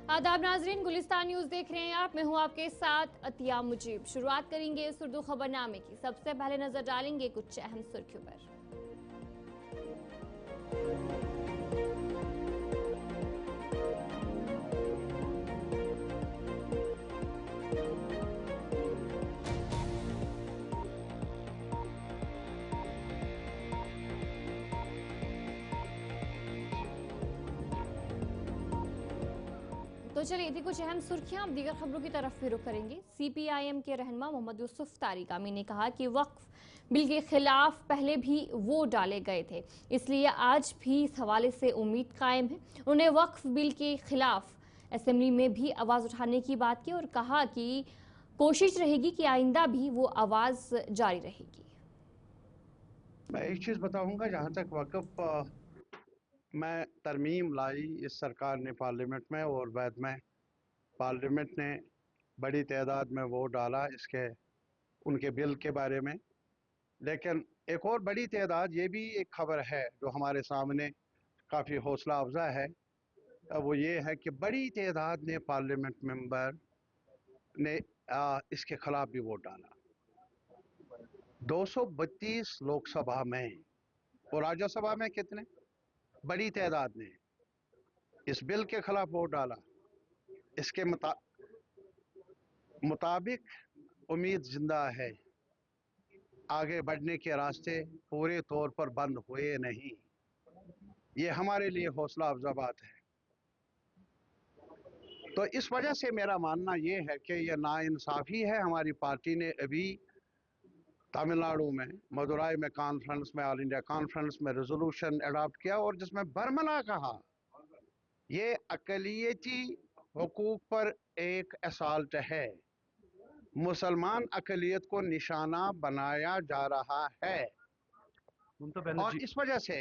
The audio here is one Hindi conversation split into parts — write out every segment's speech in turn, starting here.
आदाब नाजरीन, गुलिस्तान न्यूज देख रहे हैं आप। मैं हूं आपके साथ अतिया मुजीब। शुरुआत करेंगे इस उर्दू खबरनामे की। सबसे पहले नजर डालेंगे कुछ अहम सुर्खियों पर। तो चलिए थी कुछ अहम सुर्खियां। अब दीगर खबरों की तरफ भी रुख करेंगे। CPIM के रहनुमा मोहम्मद यूसुफ तारिगामी ने कहा कि वक्फ बिल के खिलाफ पहले भी वोट डाले गए थे, इसलिए आज भी इस हवाले से उम्मीद कायम है। उन्होंने वक्फ बिल के खिलाफ असेंबली में भी आवाज़ उठाने की बात की और कहा कि कोशिश रहेगी कि आइंदा भी वो आवाज़ जारी रहेगी। मैं एक चीज़ बताऊंगा, जहाँ तक वक़्फ़ में तरमीम लाई इस सरकार ने पार्लियामेंट में, और बाद में पार्लियामेंट ने बड़ी तादाद में वोट डाला इसके उनके बिल के बारे में। लेकिन एक और बड़ी तादाद ये भी एक खबर है जो हमारे सामने काफ़ी हौसला अफजा है। वो ये है कि बड़ी तादाद ने पार्लियामेंट मेंबर ने इसके खिलाफ भी वोट डाला। 232 लोकसभा में और राज्यसभा में कितने? बड़ी तादाद ने इस बिल के खिलाफ वोट डाला। इसके मुताबिक उम्मीद जिंदा है, आगे बढ़ने के रास्ते पूरे तौर पर बंद हुए नहीं। ये हमारे लिए हौसला अफजा बात है। तो इस वजह से मेरा मानना ये है कि यह नाइंसाफ़ी है। हमारी पार्टी ने अभी तमिलनाडु में मदुराई में कॉन्फ्रेंस में, ऑल इंडिया कॉन्फ्रेंस में रेजोल्यूशन अडॉप्ट किया और जिसमें बरमला कहा ये अक़लियती हुकूक पर एक असॉल्ट है, मुसलमान अक़लियत को निशाना बनाया जा रहा है। और इस वजह से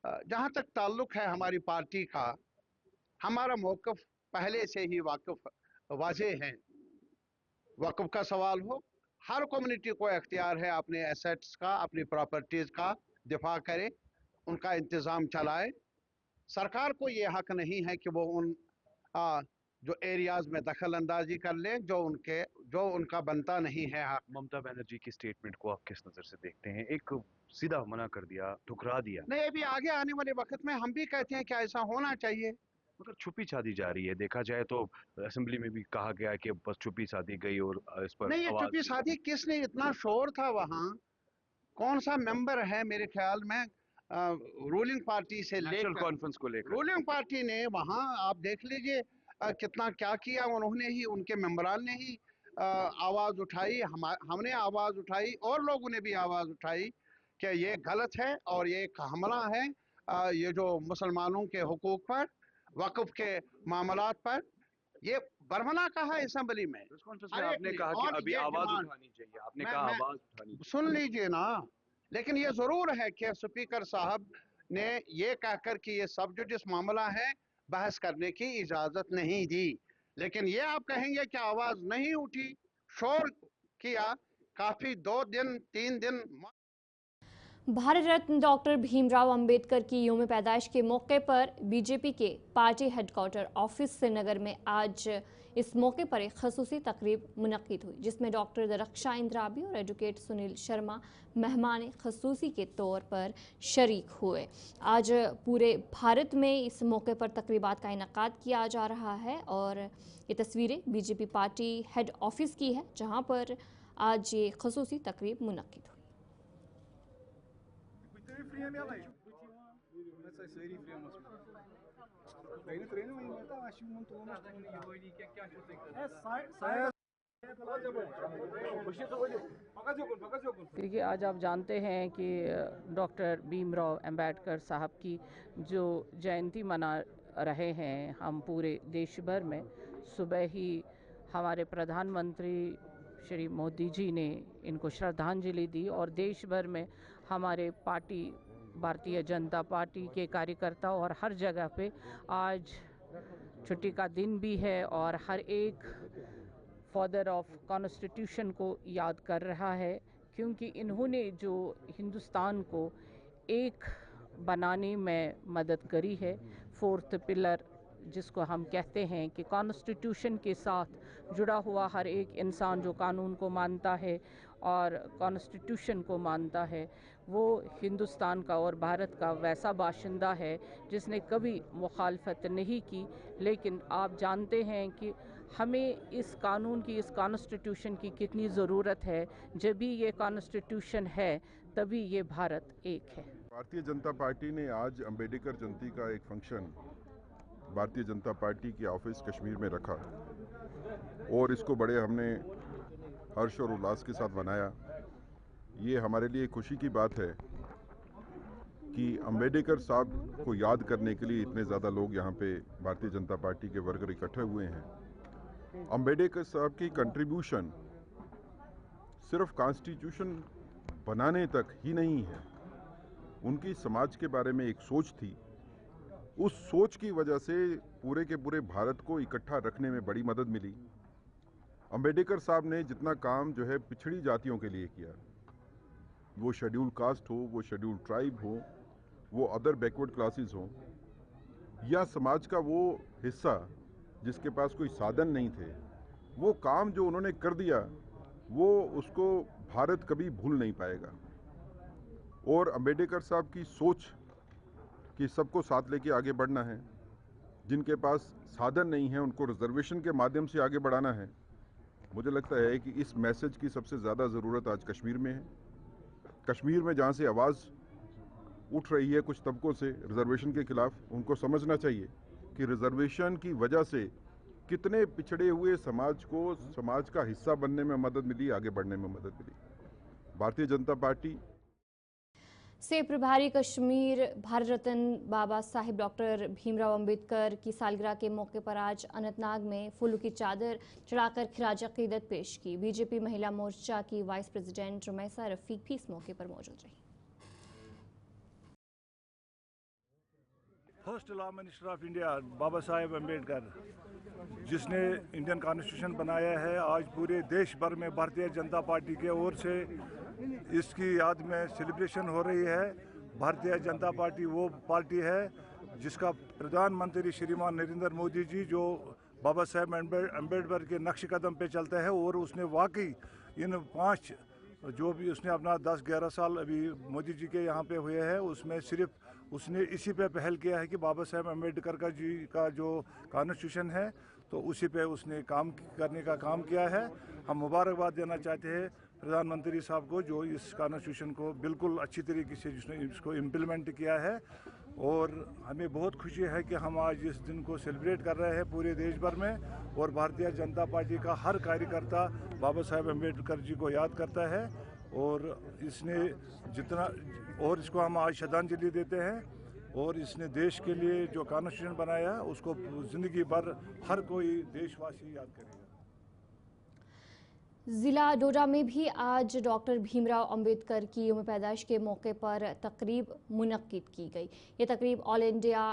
जहाँ तक ताल्लुक है हमारी पार्टी का, हमारा मौक़िफ़ पहले से ही वाज़ेह है। वक़्फ़ का सवाल हो, हर कम्युनिटी को इख्तियार है अपने एसेट्स का, अपनी प्रॉपर्टीज़ का दिफा करे, उनका इंतज़ाम चलाए। सरकार को ये हक नहीं है कि वो उन जो एरियाज में दखल अंदाजी कर ले जो उनका बनता नहीं है हक। ममता बनर्जी की स्टेटमेंट को आप किस नज़र से देखते हैं? एक सीधा मना कर दिया, ठुकरा दिया। नहीं, अभी आगे आने वाले वक्त में हम भी कहते हैं कि ऐसा होना चाहिए, मगर छुपी साधी जा रही है। देखा जाए तो असेंबली में भी कहा गया कि बस छुपी साधी गई और इस पर नहीं। ये आवाज चुप्पी साधी किसने? इतना शोर था वहाँ। कौन सा मेंबर है मेरे ख्याल में रूलिंग पार्टी से नेशनल लेकर कॉन्फ्रेंस को लेकर रूलिंग पार्टी ने वहाँ आप देख लीजिए कितना क्या किया। उन्होंने ही, उनके मेंबरान ने ही आवाज़ उठाई, हमने आवाज़ उठाई और लोगों ने भी आवाज़ उठाई कि ये गलत है और ये एक हमला है ये जो मुसलमानों के हुकूक पर, वक़्फ़ के मामलात पर। ये बरहना कहा असेंबली में। प्रेस कॉन्फ्रेंस में आपने कहा कि और अभी ये आवाज डिमांड, उठानी चाहिए। आपने मैं कहा मैं आवाज उठानी चाहिए। सुन लीजिए ना। लेकिन ये जरूर है कि स्पीकर साहब ने ये कहकर कि ये सब जिस मामला है बहस करने की इजाजत नहीं दी। लेकिन ये आप कहेंगे कि आवाज नहीं उठी, शोर किया काफी, 2 दिन 3 दिन। भारत रत्न डॉक्टर भीमराव अंबेडकर की यौम पैदाइश के मौके पर बीजेपी के पार्टी हेडक्वार्टर ऑफिस श्रीनगर में आज इस मौके पर एक खसूसी तकरीब मुनक्किद हुई, जिसमें डॉक्टर रक्षा इंद्राबी और एडवोकेट सुनील शर्मा मेहमान खसूसी के तौर पर शरीक हुए। आज पूरे भारत में इस मौके पर तकरीबात का इनकाद किया जा रहा है और ये तस्वीरें बीजेपी पार्टी हेड ऑफिस की है, जहाँ पर आज ये खसूसी तकरीब मुनक्किद हुई। देखिए, आज आप जानते हैं कि डॉक्टर भीमराव अंबेडकर साहब की जो जयंती मना रहे हैं हम पूरे देश भर में। सुबह ही हमारे प्रधानमंत्री श्री मोदी जी ने इनको श्रद्धांजलि दी और देश भर में हमारे पार्टी भारतीय जनता पार्टी के कार्यकर्ता और हर जगह पे आज छुट्टी का दिन भी है और हर एक फादर ऑफ कॉन्स्टिट्यूशन को याद कर रहा है, क्योंकि इन्होंने जो हिंदुस्तान को एक बनाने में मदद करी है। फोर्थ पिलर जिसको हम कहते हैं कि कॉन्स्टिट्यूशन के साथ जुड़ा हुआ हर एक इंसान जो कानून को मानता है और कॉन्स्टिट्यूशन को मानता है, वो हिंदुस्तान का और भारत का वैसा बाशिंदा है जिसने कभी मुखालफत नहीं की। लेकिन आप जानते हैं कि हमें इस कानून की, इस कॉन्स्टिट्यूशन की कितनी ज़रूरत है। जब भी ये कॉन्स्टिट्यूशन है तभी ये भारत एक है। भारतीय जनता पार्टी ने आज अंबेडकर जयंती का एक फंक्शन भारतीय जनता पार्टी के ऑफिस कश्मीर में रखा और इसको बड़े हमने हर्ष और उल्लास के साथ मनाया। ये हमारे लिए खुशी की बात है कि अंबेडकर साहब को याद करने के लिए इतने ज़्यादा लोग यहाँ पे भारतीय जनता पार्टी के वर्कर इकट्ठे हुए हैं। अंबेडकर साहब की कंट्रीब्यूशन सिर्फ कॉन्स्टिट्यूशन बनाने तक ही नहीं है, उनकी समाज के बारे में एक सोच थी। उस सोच की वजह से पूरे के पूरे भारत को इकट्ठा रखने में बड़ी मदद मिली। अंबेडकर साहब ने जितना काम जो है पिछड़ी जातियों के लिए किया, वो शेड्यूल कास्ट हो, वो शेड्यूल ट्राइब हो, वो अदर बैकवर्ड क्लासेस हो, या समाज का वो हिस्सा जिसके पास कोई साधन नहीं थे, वो काम जो उन्होंने कर दिया वो उसको भारत कभी भूल नहीं पाएगा। और अंबेडकर साहब की सोच कि सबको साथ लेके आगे बढ़ना है, जिनके पास साधन नहीं है उनको रिजर्वेशन के माध्यम से आगे बढ़ाना है। मुझे लगता है कि इस मैसेज की सबसे ज़्यादा ज़रूरत आज कश्मीर में है। कश्मीर में जहाँ से आवाज़ उठ रही है कुछ तबकों से रिजर्वेशन के खिलाफ, उनको समझना चाहिए कि रिजर्वेशन की वजह से कितने पिछड़े हुए समाज को समाज का हिस्सा बनने में मदद मिली, आगे बढ़ने में मदद मिली। भारतीय जनता पार्टी से प्रभारी कश्मीर भारत रत्न बाबा साहिब डॉक्टर भीमराव अंबेडकर की सालगिरह के मौके पर आज अनंतनाग में फूलों की चादर चढ़ाकर खिराज अकीदत पेश की। बीजेपी महिला मोर्चा की वाइस प्रेसिडेंट रुमैसा रफीक भी इस मौके पर मौजूद रही। First law minister of India Baba Saheb Ambedkar, जिसने इंडियन कॉन्स्टिट्यूशन बनाया है, आज पूरे देश भर में भारतीय जनता पार्टी के ओर से इसकी याद में सेलिब्रेशन हो रही है। भारतीय जनता पार्टी वो पार्टी है जिसका प्रधानमंत्री श्रीमान नरेंद्र मोदी जी जो बाबा साहेब अम्बेडकर के नक्श कदम पे चलते हैं, और उसने वाकई इन 5 जो भी उसने अपना 10-11 साल अभी मोदी जी के यहाँ पे हुए हैं, उसमें सिर्फ उसने इसी पे पहल किया है कि बाबा साहेब अम्बेडकर का जी का जो कॉन्स्टिट्यूशन है तो उसी पे उसने काम करने का काम किया है। हम मुबारकबाद देना चाहते हैं प्रधानमंत्री साहब को जो इस कॉन्स्टिट्यूशन को बिल्कुल अच्छी तरीके से जिसने इसको इम्प्लीमेंट किया है, और हमें बहुत खुशी है कि हम आज इस दिन को सेलिब्रेट कर रहे हैं पूरे देश भर में, और भारतीय जनता पार्टी का हर कार्यकर्ता बाबा साहेब अम्बेडकर जी को याद करता है, और इसने जितना और इसको हम आज श्रद्धांजलि देते हैं, और इसने देश के लिए जो कॉन्स्टिट्यूशन बनाया उसको ज़िंदगी भर हर कोई देशवासी याद करेगा। जिला डोडा में भी आज डॉक्टर भीमराव अंबेडकर की यौम पैदाइश के मौके पर तकरीब मुनक्किद की गई। ये तकरीब all India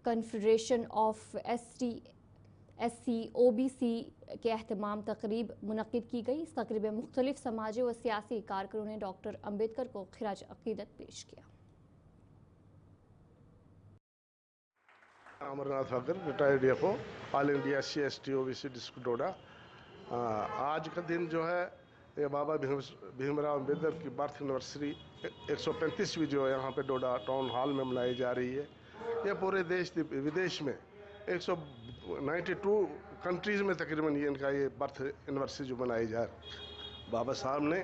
confederation of SC OBC के एहतमाम तकरीब मुनक्किद की गई। इस तकरीब में मुख्तलिफ समाजी व सियासी कारकुनों ने डॉक्टर अंबेडकर को खिराज अकीदत पेश किया। अमरनाथ अगर retired DFO all India SC ST OBC district Doda. आज का दिन जो है ये बाबा भीमराव अम्बेडकर की बर्थ एनिवर्सरी 135वीं जो है यहाँ पे डोडा टाउन हॉल में मनाई जा रही है। ये पूरे देश विदेश में 192 कंट्रीज़ में तकरीबन ये इनका ये बर्थ एनिवर्सरी जो मनाई जा रही है। बाबा साहब ने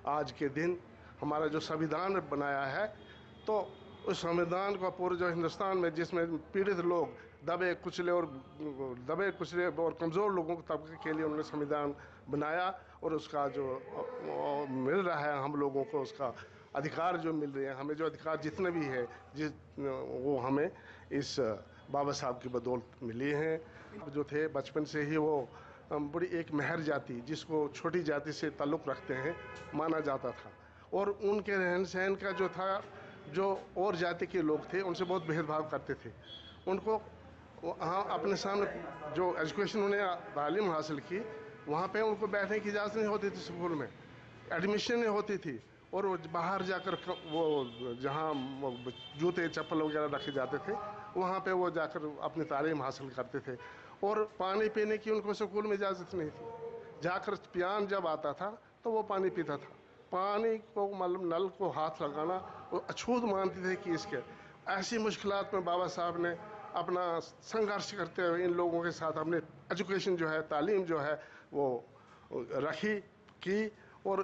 आज के दिन हमारा जो संविधान बनाया है, तो उस संविधान को पूरे जो हिंदुस्तान में जिसमें पीड़ित लोग दबे कुचले और कमज़ोर लोगों के तबके के लिए उन्होंने संविधान बनाया, और उसका जो मिल रहा है हम लोगों को उसका अधिकार जो मिल रहे हैं, हमें जो अधिकार जितने भी है वो हमें इस बाबा साहब की बदौलत मिली हैं। जो थे बचपन से ही वो बड़ी एक महर जाति जिसको छोटी जाति से ताल्लुक़ रखते हैं माना जाता था, और उनके रहन सहन का जो था जो और जाति के लोग थे उनसे बहुत भेदभाव करते थे। उनको हाँ अपने सामने जो एजुकेशन उन्हें तालीम हासिल की वहाँ पे उनको बैठने की इजाज़त नहीं होती थी, स्कूल में एडमिशन नहीं होती थी, और वो बाहर जाकर वो जहाँ जूते चप्पल वगैरह रखे जाते थे वहाँ पे वो जाकर अपनी तालीम हासिल करते थे। और पानी पीने की उनको स्कूल में इजाज़त नहीं थी, जाकर पियान जब आता था तो वो पानी पीता था। पानी को मतलब नल को हाथ लगाना वो अछूत मानते थे कि इसके ऐसी मुश्किलात में बाबा साहब ने अपना संघर्ष करते हुए इन लोगों के साथ अपने एजुकेशन जो है, तालीम जो है वो रखी की, और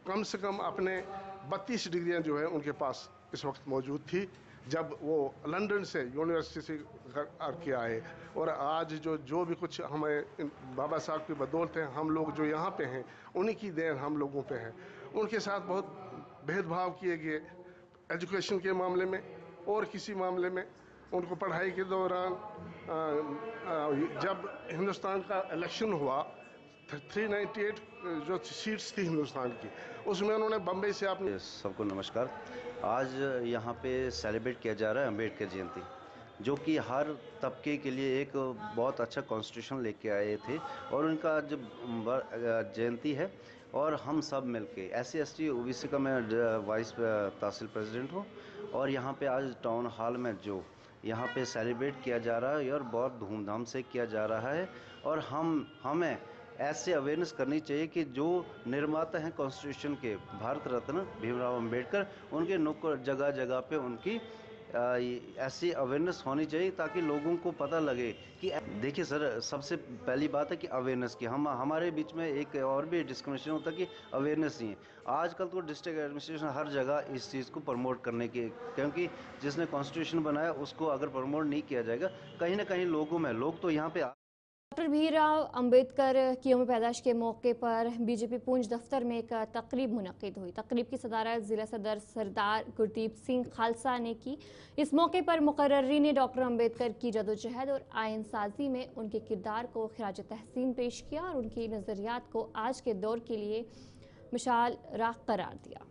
कम से कम अपने 32 डिग्रियां जो है उनके पास इस वक्त मौजूद थी जब वो लंदन से यूनिवर्सिटी से करके आए। और आज जो भी कुछ हमें बाबा साहब की बदौलत है, हम लोग जो यहाँ पे हैं उन्हीं की देन हम लोगों पे है। उनके साथ बहुत भेदभाव किए गए एजुकेशन के मामले में और किसी मामले में। उनको पढ़ाई के दौरान जब हिंदुस्तान का इलेक्शन हुआ 398 जो सीट्स थी हिंदुस्तान की, उसमें उन्होंने बम्बई से अपने। सबको नमस्कार। आज यहाँ पे सेलिब्रेट किया जा रहा है अम्बेडकर जयंती, जो कि हर तबके के लिए एक बहुत अच्छा कॉन्स्टिट्यूशन लेके आए थे, और उनका आज जयंती है। और हम सब मिलके SC/ST OBC का मैं वाइस तहसील प्रेसिडेंट हूँ, और यहाँ पे आज टाउन हॉल में जो यहाँ पे सेलिब्रेट किया जा रहा है और बहुत धूमधाम से किया जा रहा है। और हमें ऐसे अवेयरनेस करनी चाहिए कि जो निर्माता हैं कॉन्स्टिट्यूशन के, भारत रत्न भीमराव अंबेडकर, उनके नुक्कड़ जगह जगह पे उनकी ऐसी अवेयरनेस होनी चाहिए ताकि लोगों को पता लगे कि देखिए सर, सबसे पहली बात है कि अवेयरनेस की हमारे बीच में एक और भी डिस्क्रिमिनेशन होता है कि अवेयरनेस नहीं है। आजकल तो डिस्ट्रिक्ट एडमिनिस्ट्रेशन हर जगह इस चीज़ को प्रमोट करने की, क्योंकि जिसने कॉन्स्टिट्यूशन बनाया उसको अगर प्रमोट नहीं किया जाएगा, कहीं ना कहीं लोग तो यहाँ पे डॉक्टर भीमराव अंबेडकर की यौम पैदाइश के मौके पर बीजेपी पूंछ दफ्तर में एक तकरीब मुनक्किद हुई। तकरीब की सदारत जिला सदर सरदार गुरदीप सिंह खालसा ने की। इस मौके पर मुकर्ररीन ने डॉक्टर अंबेडकर की जदोजहद और आइन साजी में उनके किरदार को खिराज तहसीन पेश किया और उनकी नज़रियात को आज के दौर के लिए मिसाल राह करार दिया।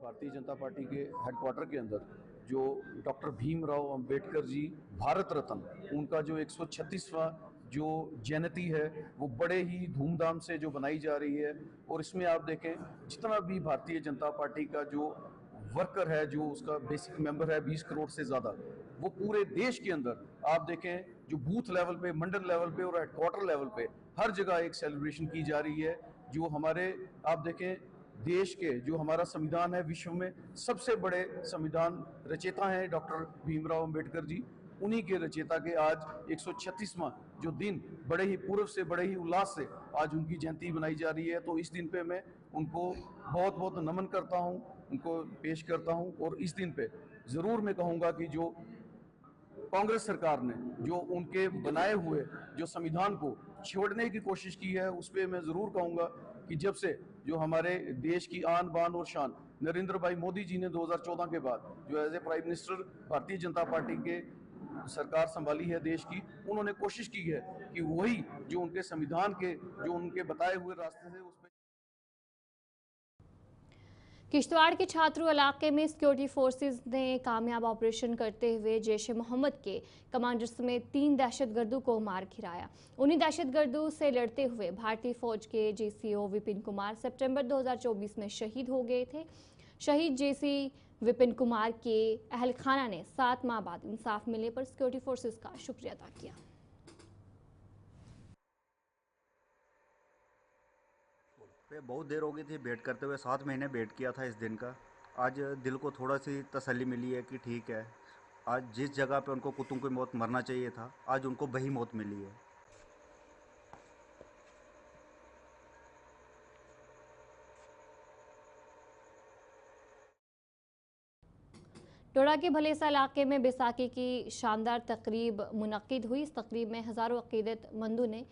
भारतीय जनता पार्टी के हेडक्वार्टर के अंदर जो डॉक्टर भीमराव अंबेडकर जी भारत रत्न, उनका जो 136वां जो जयंती है वो बड़े ही धूमधाम से जो बनाई जा रही है। और इसमें आप देखें जितना भी भारतीय जनता पार्टी का जो वर्कर है, जो उसका बेसिक मेंबर है 20 करोड़ से ज़्यादा, वो पूरे देश के अंदर आप देखें जो बूथ लेवल पे, मंडल लेवल पे और हेडक्वार्टर लेवल पे हर जगह एक सेलिब्रेशन की जा रही है। जो हमारे आप देखें देश के जो हमारा संविधान है, विश्व में सबसे बड़े संविधान रचयिता हैं डॉक्टर भीमराव अंबेडकर जी। उन्हीं के रचयिता के आज 136वां जो दिन बड़े ही पूर्व से, बड़े ही उल्लास से आज उनकी जयंती बनाई जा रही है। तो इस दिन पे मैं उनको बहुत बहुत नमन करता हूं, उनको पेश करता हूं। और इस दिन पे ज़रूर मैं कहूँगा कि जो कांग्रेस सरकार ने जो उनके बनाए हुए जो संविधान को छोड़ने की कोशिश की है, उस पर मैं ज़रूर कहूँगा कि जब से जो हमारे देश की आन बान और शान नरेंद्र भाई मोदी जी ने 2014 के बाद जो as a prime minister Bharatiya Janata party के सरकार संभाली है देश की, उन्होंने कोशिश की है कि वही जो उनके संविधान के जो उनके बताए हुए रास्ते थे उस पर। किश्तवाड़ के छात्रों इलाके में सिक्योरिटी फोर्सेस ने कामयाब ऑपरेशन करते हुए जैश ए मोहम्मद के कमांडर समेत 3 दहशतगर्दों को मार गिराया। उन्हीं दहशतगर्दों से लड़ते हुए भारतीय फौज के JCO विपिन कुमार सितंबर 2024 में शहीद हो गए थे। शहीद JC विपिन कुमार के अहल खाना ने 7 माह बाद इंसाफ मिलने पर सिक्योरिटी फोर्सेस का शुक्रिया अदा किया। बहुत देर हो गई थी वेट करते हुए, 7 महीने वेट किया था इस दिन का। आज दिल को थोड़ा सी तसल्ली मिली है कि ठीक है, आज जिस जगह पे उनको कुत्तों की मौत मरना चाहिए था, आज उनको वही मौत मिली है। डोडा के भलेसा इलाके में बैसाखी की शानदार तकरीब मुनक्किद हुई। इस तकरीब में हज़ारों अकीदतमंदों ने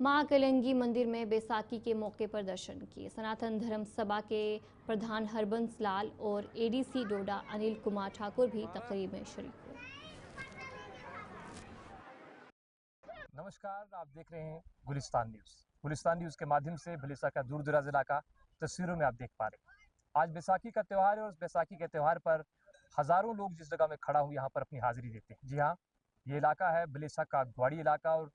माँ कलंगी मंदिर में बैसाखी के मौके पर दर्शन किए। सनातन धर्म सभा के प्रधान हरबंस लाल और ADC डोडा अनिल कुमार ठाकुर भी तकरीब में शरीक हुए। नमस्कार, आप देख रहे हैं गुलिस्तान न्यूज़। गुलिस्तान न्यूज़ के माध्यम से भलेसा का दूर दराज इलाका तस्वीरों में आप देख पा रहे हैं। आज बैसाखी का त्यौहार है और उस बैसाखी के त्यौहार पर हज़ारों लोग जिस जगह में खड़ा हुए यहाँ पर अपनी हाजिरी देते हैं। जी हाँ, ये इलाका है भलेसा का ग्वाड़ी इलाका, और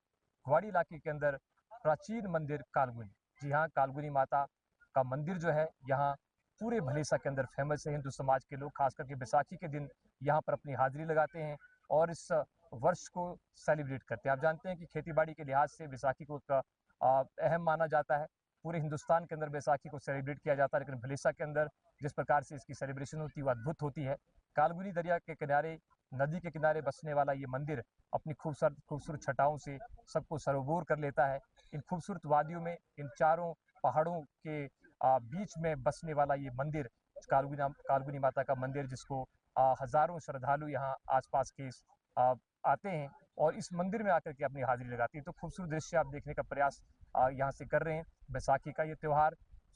ग्वाड़ी इलाके के अंदर प्राचीन मंदिर कालगुनी। जी हाँ, कालगुनी माता का मंदिर जो है यहाँ पूरे भलेसा के अंदर फेमस है। हिंदू समाज के लोग खास करके बैसाखी के दिन यहाँ पर अपनी हाजिरी लगाते हैं और इस वर्ष को सेलिब्रेट करते हैं। आप जानते हैं कि खेतीबाड़ी के लिहाज से बैसाखी को अहम माना जाता है। पूरे हिंदुस्तान के अंदर बैसाखी को सेलिब्रेट किया जाता है, लेकिन भलेसा के अंदर जिस प्रकार से इसकी सेलिब्रेशन होती है वो अद्भुत होती है। कालगुनी दरिया के किनारे, नदी के किनारे बसने वाला ये मंदिर अपनी खूबसूरत छटाओं से सबको सरोबोर कर लेता है। इन खूबसूरत वादियों में, इन चारों पहाड़ों के बीच में बसने वाला ये मंदिर कालगुनी माता का मंदिर, जिसको हजारों श्रद्धालु यहाँ आसपास के आते हैं और इस मंदिर में आकर के अपनी हाजिरी लगाती है। तो खूबसूरत दृश्य आप देखने का प्रयास यहाँ से कर रहे हैं। बैसाखी का ये त्यौहार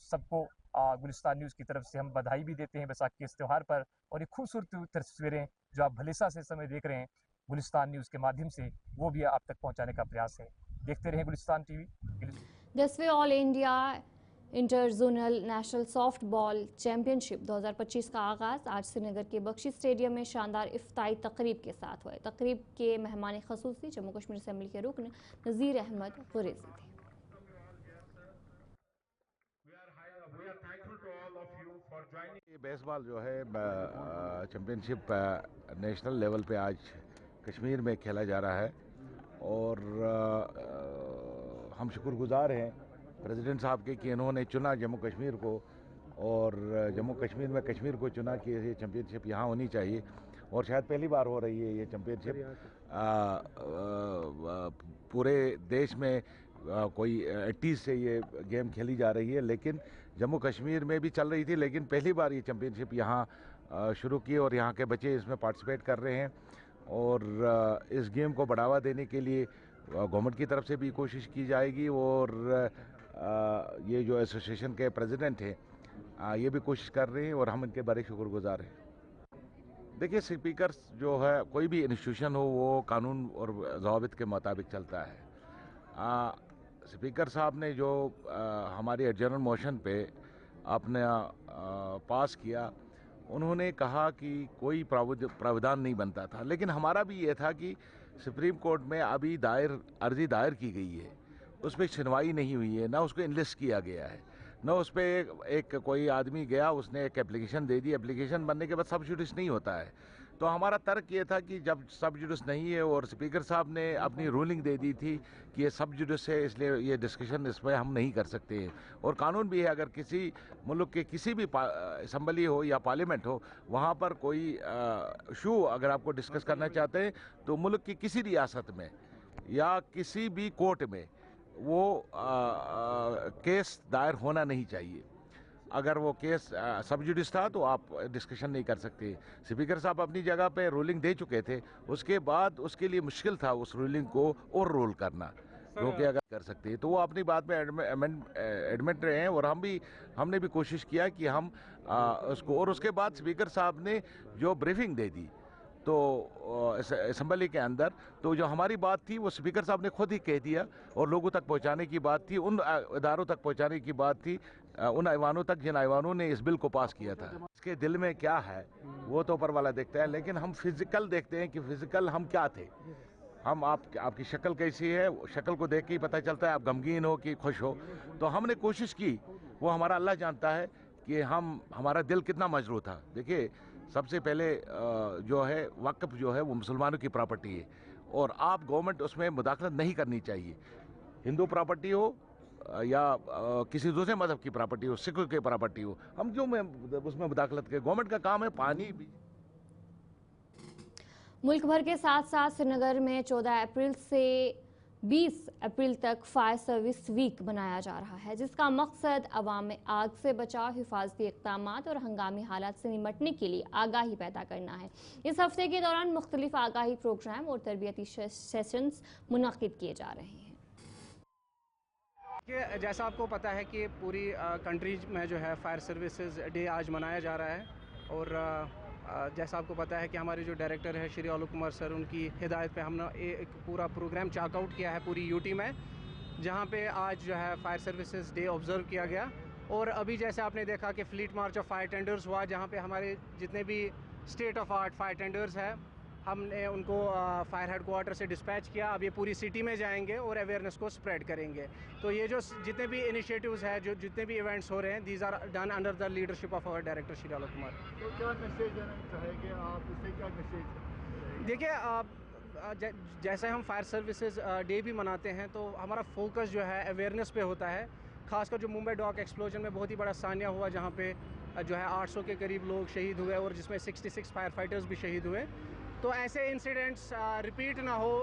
सबको गुलिस्तान न्यूज़ की तरफ से हम बधाई भी देते हैं बैसाखी के इस त्यौहार पर। और ये खूबसूरत तस्वीरें जो आप भलेसा से समय देख रहे हैं गुलिस्तान न्यूज़ के माध्यम से, वो भी आप तक पहुँचाने का प्रयास है। देखते रहें गुलिस्तान टीवी। 10वें all India inter zonal national softball championship 2025 का आगाज़ आज श्रीनगर के बख्शी स्टेडियम में शानदार इफ्ताई तकरीब के साथ हुआ। तकरीब के मेहमान खसूसी जम्मू कश्मीर असेंबली के रुकन नज़ीर अहमद गुरेज़ी थे। बेसबॉल जो है चैंपियनशिप नेशनल लेवल पे आज कश्मीर में खेला जा रहा है और हम शुक्रगुजार हैं प्रेसिडेंट साहब के कि इन्होंने चुना जम्मू कश्मीर को और जम्मू कश्मीर में कश्मीर को चुना कि ये चैंपियनशिप यहाँ होनी चाहिए और शायद पहली बार हो रही है ये चैंपियनशिप। पूरे देश में कोई 80 से ये गेम खेली जा रही है, लेकिन जम्मू कश्मीर में भी चल रही थी, लेकिन पहली बार ये चैंपियनशिप यहाँ शुरू की और यहाँ के बच्चे इसमें पार्टिसिपेट कर रहे हैं। और इस गेम को बढ़ावा देने के लिए गवर्नमेंट की तरफ से भी कोशिश की जाएगी और ये जो एसोसिएशन के प्रेसिडेंट हैं ये भी कोशिश कर रहे हैं और हम इनके बड़े शुक्रगुजार हैं। देखिए, स्पीकर जो है कोई भी इंस्टीट्यूशन हो वो कानून और ज़वाबित के मुताबिक चलता है। स्पीकर साहब ने जो हमारी एडजर्नल मोशन पे आपने पास किया, उन्होंने कहा कि कोई प्रावधान नहीं बनता था, लेकिन हमारा भी ये था कि सुप्रीम कोर्ट में अभी अर्जी दायर की गई है, उस पर सुनवाई नहीं हुई है, ना उसको इनलिस्ट किया गया है, ना उस पर एक कोई आदमी गया उसने एक एप्लीकेशन दे दी। एप्लीकेशन बनने के बाद सब जुडिस नहीं होता है। तो हमारा तर्क ये था कि जब सब जुडिस नहीं है और स्पीकर साहब ने अपनी रूलिंग दे दी थी कि ये सब जुडिस है, इसलिए ये डिस्कशन इस पर हम नहीं कर सकते हैं। और कानून भी है, अगर किसी मुल्क के किसी भी असम्बली हो या पार्लियामेंट हो, वहाँ पर कोई इशू अगर आपको डिस्कस करना चाहते हैं तो मुल्क की किसी रियासत में या किसी भी कोर्ट में वो केस दायर होना नहीं चाहिए। अगर वो केस सब जुडिस था तो आप डिस्कशन नहीं कर सकते। स्पीकर साहब अपनी जगह पे रूलिंग दे चुके थे, उसके बाद उसके लिए मुश्किल था उस रूलिंग को और रोल करना, क्योंकि अगर कर सकते हैं तो वो अपनी बात में एडमिट रहे हैं और हमने भी कोशिश किया कि हम उसको। और उसके बाद स्पीकर साहब ने जो ब्रीफिंग दे दी तो असम्बली के अंदर, तो जो हमारी बात थी वो स्पीकर साहब ने खुद ही कह दिया और लोगों तक पहुंचाने की बात थी, उन इदारों तक पहुंचाने की बात थी, उन ऐवानों तक जिन ऐवानों ने इस बिल को पास किया था। इसके दिल में क्या है वो तो ऊपर वाला देखता है, लेकिन हम फिजिकल देखते हैं कि फिजिकल हम क्या थे। हम आपकी शक्ल कैसी है, शक्ल को देख के ही पता चलता है आप गमगीन हो कि खुश हो। तो हमने कोशिश की, वो हमारा अल्लाह जानता है कि हमारा दिल कितना मजरूह था। देखिए, सबसे पहले जो है वक्फ जो है वो मुसलमानों की प्रॉपर्टी है और आप गवर्नमेंट उसमें मुदाखलत नहीं करनी चाहिए। हिंदू प्रॉपर्टी हो या किसी दूसरे मजहब की प्रॉपर्टी हो, सिख की प्रॉपर्टी हो, हम क्यों उसमें मुदाखलत करें? गवर्नमेंट का काम है पानी भी। मुल्क भर के साथ साथ श्रीनगर में 14 अप्रैल से 20 अप्रैल तक फायर सर्विस वीक मनाया जा रहा है, जिसका मकसद अवाम में आग से बचाव, हिफाजती इक़दामात और हंगामी हालात से निपटने के लिए आगाही पैदा करना है। इस हफ्ते के दौरान मुख्तलिफ आगाही प्रोग्राम और तरबियती सेशंस मुनक़िद किए जा रहे हैं। जैसा आपको पता है कि पूरी कंट्रीज में जो है फायर सर्विसेज डे आज मनाया जा रहा है और जैसा आपको पता है कि हमारे जो डायरेक्टर है श्री आलोक कुमार सर, उनकी हिदायत पे हमने एक पूरा प्रोग्राम चाकआउट किया है पूरी यूटी में, जहां पे आज जो है फायर सर्विसेज डे ऑब्जर्व किया गया। और अभी जैसे आपने देखा कि fleet March of fire tenders हुआ, जहां पे हमारे जितने भी state of art fire tenders है हमने उनको फायर हेडक्वार्टर से डिस्पैच किया। अब ये पूरी सिटी में जाएंगे और अवेयरनेस को स्प्रेड करेंगे। तो ये जो जितने भी इनिशिएटिव्स हैं, जो जितने भी इवेंट्स हो रहे हैं, these are done under the leadership of our director Shri Alok Kumar. तो क्या मैसेज देना चाहेंगे आप, इससे क्या मैसेज? देखिए, जैसे हम फायर सर्विसेज डे भी मनाते हैं तो हमारा फोकस जो है अवेयरनेस पे होता है। खासकर जो मुंबई डॉक एक्सप्लोजन में बहुत ही बड़ा सान्या हुआ, जहाँ पे जो है 800 के करीब लोग शहीद हुए और जिसमें 66 फायर फाइटर्स भी शहीद हुए। तो ऐसे इंसिडेंट्स रिपीट ना हो,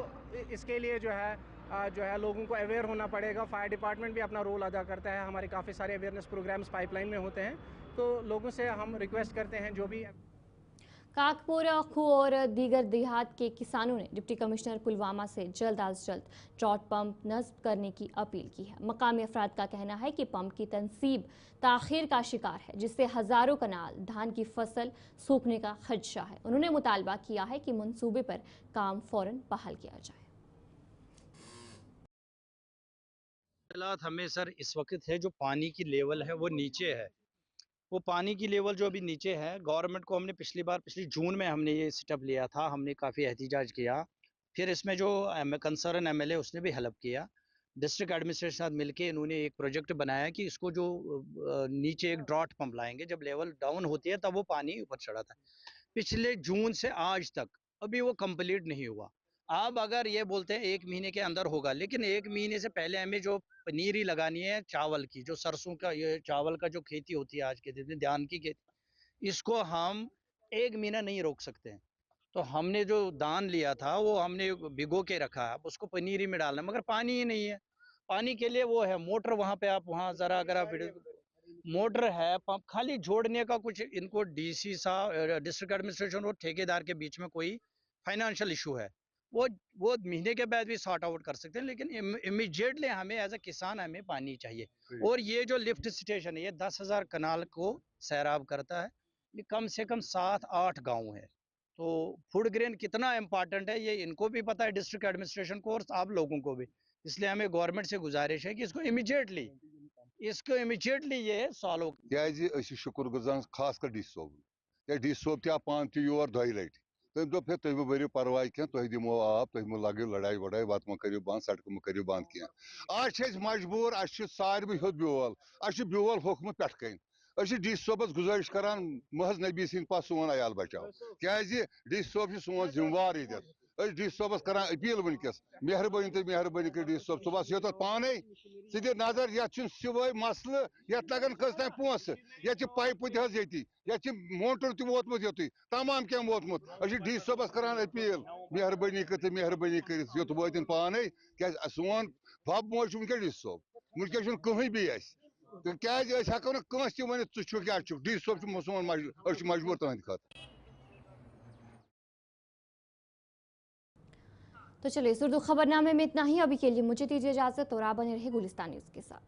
इसके लिए जो है लोगों को अवेयर होना पड़ेगा। फायर डिपार्टमेंट भी अपना रोल अदा करता है। हमारे काफ़ी सारे अवेयरनेस प्रोग्राम्स पाइपलाइन में होते हैं। तो लोगों से हम रिक्वेस्ट करते हैं, जो भी काकपुर, अखू और दीगर देहात के किसानों ने डिप्टी कमिश्नर पुलवामा से जल्द अज जल्द ट्रॉट पंप नस्ब करने की अपील की है। मकामी अफराद का कहना है कि पंप की तनसीब ताखीर का शिकार है, जिससे हजारों कनाल धान की फसल सूखने का खदशा है। उन्होंने मुतालबा किया है कि मंसूबे पर काम फौरन बहाल किया जाए। हालात हमें सर इस वक्त है, जो पानी की लेवल है वो नीचे है। वो पानी की लेवल जो अभी नीचे है, गवर्नमेंट को हमने पिछली जून में हमने ये स्टेप लिया था, हमने काफ़ी एहतिजाज किया। फिर इसमें जो कंसर्न एमएलए उसने भी हेल्प किया। डिस्ट्रिक्ट एडमिनिस्ट्रेशन के साथ मिलके इन्होंने एक प्रोजेक्ट बनाया कि इसको जो नीचे एक ड्रॉट पंप लाएंगे, जब लेवल डाउन होती है तब वो पानी ऊपर चढ़ाता है। पिछले जून से आज तक अभी वो कंप्लीट नहीं हुआ। अब अगर ये बोलते हैं 1 महीने के अंदर होगा, लेकिन 1 महीने से पहले हमें जो पनीरी लगानी है चावल की, जो सरसों का ये चावल का जो खेती होती है आज के दिन में, धान की खेती, इसको हम 1 महीना नहीं रोक सकते हैं। तो हमने जो दान लिया था वो हमने भिगो के रखा है, अब उसको पनीरी में डालना, मगर पानी ही नहीं है। पानी के लिए वो है मोटर, वहाँ पे आप वहाँ ज़रा अगर आप मोटर है, पंप खाली जोड़ने का कुछ इनको डीसी साहब, डिस्ट्रिक्ट एडमिनिस्ट्रेशन और ठेकेदार के बीच में कोई फाइनेंशियल इशू है, वो महीने के बाद भी सॉर्ट आउट कर सकते हैं, लेकिन इमीडिएटली हमें एज ए किसान हमें पानी चाहिए। और ये जो लिफ्ट स्टेशन है, ये 10,000 कनाल को सैराब करता है। ये कम से कम 7-8 गांव है। तो फूड ग्रेन कितना इम्पोर्टेंट है ये इनको भी पता है, डिस्ट्रिक्ट एडमिनिस्ट्रेशन को और आप लोगों को भी। इसलिए हमें गवर्नमेंट से गुजारिश है कि इसको इमीडिएटली ये सॉल्व हो। शुक्रगुजार खासकर डी सोब, डी सोब ते पान ते योर 2 लटि तम दोप तुम बरो परवाह कह, तुम दिमो आब, तुम लगो लड़ाई वड़ाई, वत मो करो बंद, सड़क मो करो बंद कह। आज मजबूर, सारे होत ब्योल, ब्योल होकमुत पे कन। डी सोबस गुजारिश करान, महज नबी सिंह पास सोन अयाल बचाओ, क्या डी सोब सोन जिम्मेवार ये डी सोबस करान अपील वनकस, मेहरबानी तो मेहरबानी कर डी सोब, सुबह यो पाने सह दि नजर, ये सिवाय मसल, ये लगन कस तान पोस, ये पाइप ये मोटर तोतमुत योत, तमाम क्या वोतमुत। डी सोबस करान अपील, मेहरबानी कर योत वातन पाने, क्या सोन भब मोज वनकस डी सोब, वनकस कहीं भी क्या हेको ना कंस वन चुक क्या डी सोब सोन मजबूर तुंद खत। तो चलिए इस उर्दू खबरनामे में इतना ही। अभी के लिए मुझे दीजिए इजाजत और आप बने रहे गुलिस्तान न्यूज़ के साथ।